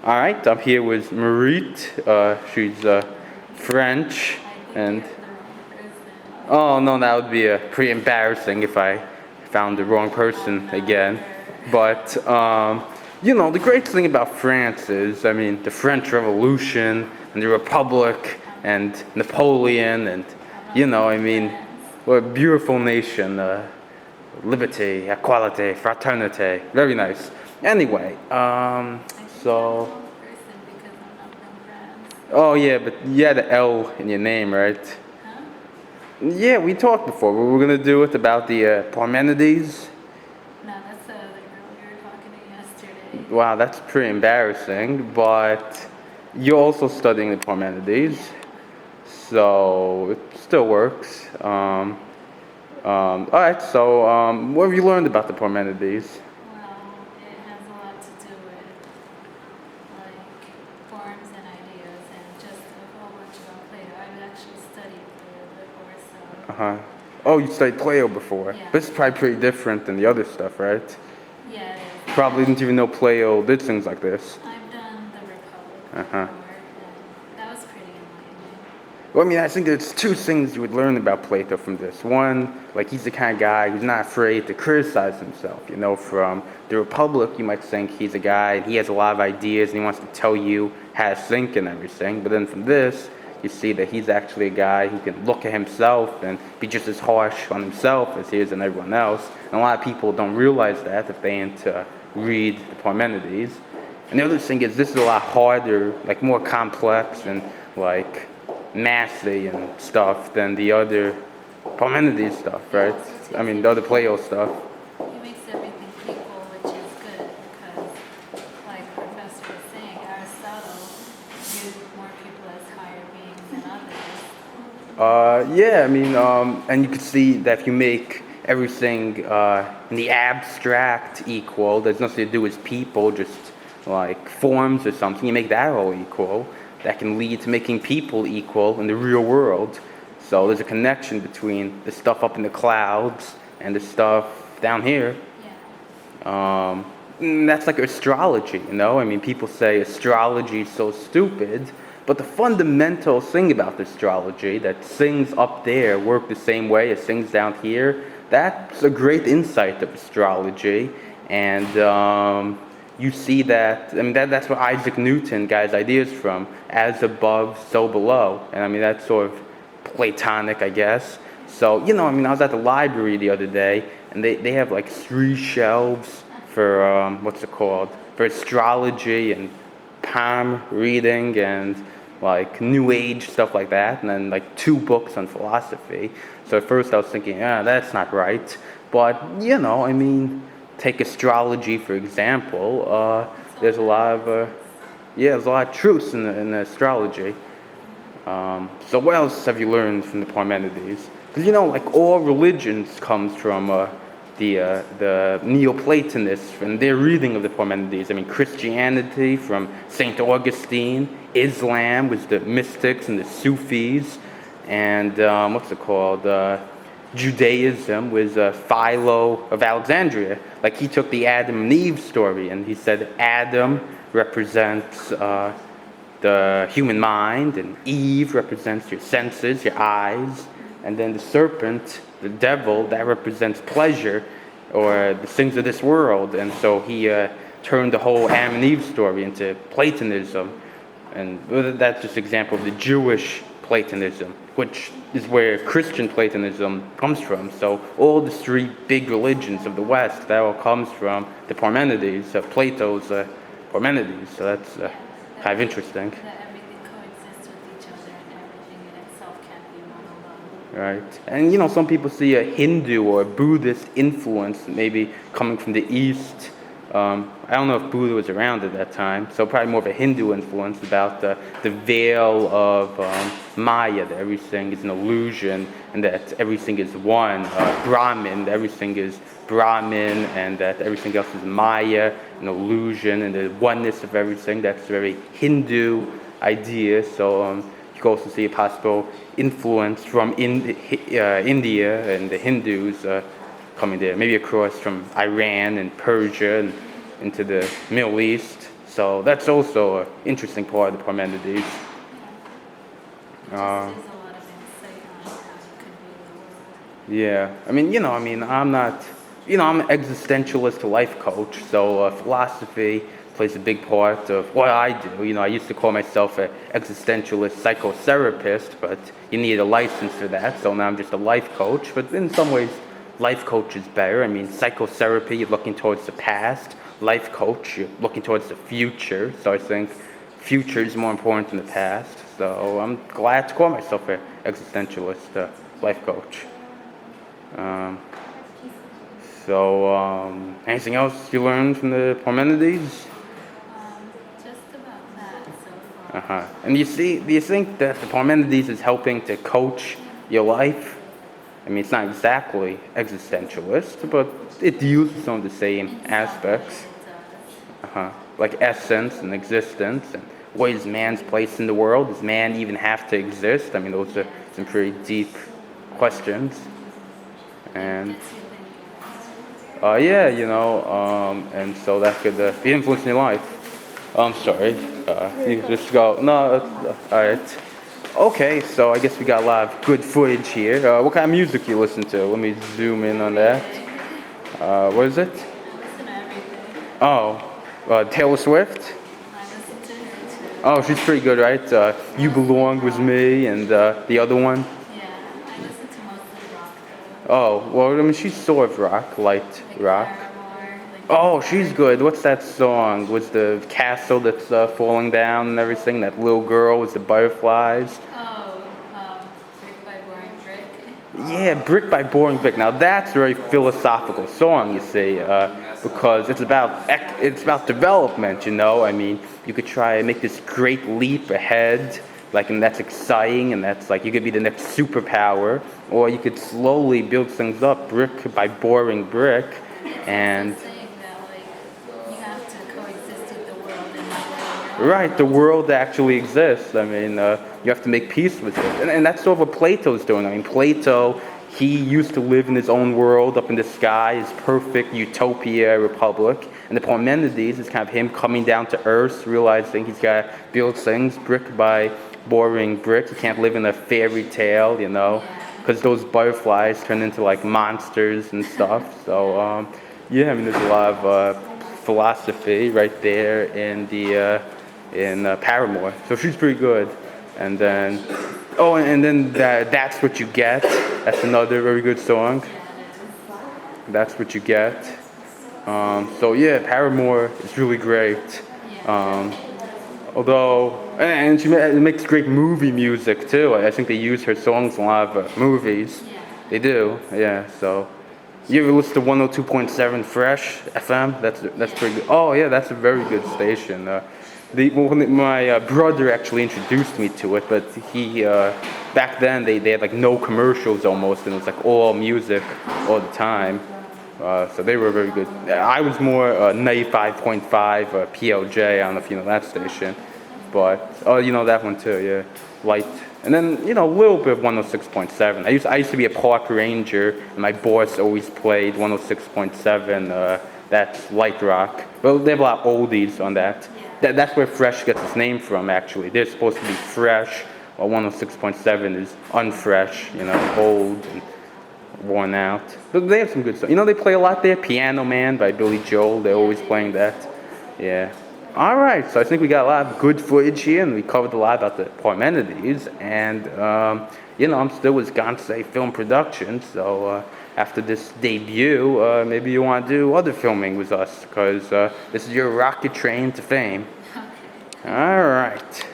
All right, I'm here with Marit. She's French, I think you and have the wrong person. oh no, that would be pretty embarrassing if I found the wrong person I'm not again. her. But the great thing about France is, I mean, the French Revolution and the Republic and Napoleon, and I'm not I from mean, France. what a beautiful nation. Liberty, equality, fraternity. Very nice. Anyway, I think you have the so. wrong person because I'm not from France. Oh yeah, but you had the L in your name, right? Huh? Yeah, we talked before. We were gonna do it about the Parmenides. No, that's the other girl you were talking to yesterday. Wow, that's pretty embarrassing. But you're also studying the Parmenides, Yeah. so it still works. All right. So, what have you learned about the Parmenides? Well, it has a lot to do with like forms and ideas and just a whole bunch about Plato. I've actually studied Plato before, so Uh huh. Oh, you studied Plato before. yeah. This is probably pretty different than the other stuff, right? Yeah, it is. Probably didn't even know Plato did things like this. I've done the Republic Uh before, huh. and that was pretty enlightening. Well, I mean, I think there's two things you would learn about Plato from this. One, like he's the kind of guy who's not afraid to criticize himself. From the Republic, you might think he's a guy and he has a lot of ideas and he wants to tell you how to think and everything. But then from this, you see that he's actually a guy who can look at himself and be just as harsh on himself as he is on everyone else. And a lot of people don't realize that if they ain't read the Parmenides. And the other thing is, this is a lot harder, like more complex and like nasty and stuff than the other Parmenides stuff, It right? also I takes mean, the other everything, Plato stuff. it makes everything equal, which is good because, like Professor was saying, Aristotle viewed more people as higher beings than others. Yeah, I mean, and you could see that if you make everything in the abstract equal, there's nothing to do with people, just like forms or something, you make that all equal. That can lead to making people equal in the real world. So there's a connection between the stuff up in the clouds and the stuff down here. Yeah. That's like astrology, I mean, people say astrology is so stupid, but the fundamental thing about astrology, that things up there work the same way as things down here, that's a great insight of astrology. And you see that, I mean, that's where Isaac Newton got his ideas from, as above, so below. And I mean, that's sort of Platonic, I guess. So, I mean, I was at the library the other day, and they have like 3 shelves for what's it called? For astrology and palm reading and like New Age stuff like that, and then like 2 books on philosophy. So at first I was thinking, that's not right. But I mean, take astrology for example. It's all There's a lot of metaphysics. there's a lot of truths in the astrology. So what else have you learned from the Parmenides? Because like all religions comes from the Neoplatonists and their reading of the Parmenides. I mean, Christianity from Saint Augustine, Islam was the mystics and the Sufis, and what's it called? Judaism was Philo of Alexandria. Like he took the Adam and Eve story and he said Adam represents the human mind, and Eve represents your senses, your eyes, and then the serpent, the devil, that represents pleasure or the things of this world. And so he turned the whole Adam and Eve story into Platonism, and that's just an example of the Jewish Platonism, which is where Christian Platonism comes from. So all the 3 big religions of the West, that all comes from the Parmenides, Plato's Parmenides. So that's Yeah. kind of interesting. That everything coexists with each other and everything in itself can't be one alone. Right. And some people see a Hindu or a Buddhist influence maybe coming from the East. I don't know if Buddha was around at that time, so probably more of a Hindu influence about the veil of Maya, that everything is an illusion and that everything is one. Brahmin, that everything is Brahmin and that everything else is Maya, an illusion, and the oneness of everything. That's a very Hindu idea. So you can also see a possible influence from India and the Hindus coming there, maybe across from Iran and Persia and into the Middle East. So that's also an interesting part of the Parmenides. Just Uh, gives a lot of insight on how you could view the world. Yeah, I'm not, I'm an existentialist life coach, so philosophy plays a big part of what I do. I used to call myself an existentialist psychotherapist, but you need a license for that, so now I'm just a life coach. But in some ways, life coach is better. Psychotherapy, you're looking towards the past. Life coach, you're looking towards the future. So I think future is more important than the past. So I'm glad to call myself an existentialist life coach. Um, Anything else you learned from the Parmenides? Just about that so far. Uh-huh. And do you think that the Parmenides is helping to coach your life? It's not exactly existentialist, but it deals with some of the same In some aspects. ways it does. Uh-huh. Like essence and existence, and what is man's place in the world? Does man even have to exist? Those are some pretty deep questions. And Gets you thinking. yeah, and so that could be influencing your life. I'm sorry. You just go. No, all right. Okay, so I guess we got a lot of good footage here. What kind of music you listen to? Let me zoom in on that. What is it? I listen to everything. Oh, Taylor Swift. I listen to her too. Oh, she's pretty good, right? You Belong with Me, and the other one. Yeah, I listen to mostly rock Oh, well, she's sort of rock, light though. rock. Paramore, Oh, she's good. What's that song? Was the castle that's falling down and everything? That little girl with the butterflies? Oh, Brick by Boring Brick. Yeah, Brick by Boring Brick. Now that's a very philosophical song, you see, because it's about development. You could try and make this great leap ahead, and that's exciting, and that's like you could be the next superpower, or you could slowly build things up, brick by boring brick, and It's saying that you have to coexist with the world and not let it go. right, the world actually exists. You have to make peace with it. And that's sort of what Plato's doing. Plato, he used to live in his own world up in the sky, his perfect utopia republic. And the Parmenides is kind of him coming down to earth, realizing he's got to build things brick by boring brick. He can't live in a fairy tale, because those butterflies turn into monsters and stuff. So, yeah, there's a lot of philosophy right there in Paramore. So she's pretty good. And then, that's what you get. That's another very good song. That's what you get. So yeah, Paramore is really great. Um, and she makes great movie music too. I think they use her songs in a lot of movies. Yeah. They do, yeah. So you ever listen to 102.7 Fresh FM? That's pretty good. Oh yeah, that's a very good station. My brother actually introduced me to it, but he back then they had no commercials almost, and it was all music all the time. So they were very good. I was more 95.5 PLJ. I don't know if you know that station, but you know that one too, yeah. Light, and then a little bit of 106.7. I used to be a park ranger, and my boss always played 106.7. That's light rock. Well, they have a lot of oldies on that. That's where Fresh gets its name from, actually. They're supposed to be fresh, while 106.7 is unfresh, old and worn out. But they have some good stuff. They play a lot there. Piano Man by Billy Joel. They're always playing that. Yeah. All right. So I think we got a lot of good footage here, and we covered a lot about the Parmenides. And, I'm still with Gansei Film Productions. So after this debut, maybe you want to do other filming with us, because this is your rocket train to fame. Okay. All right.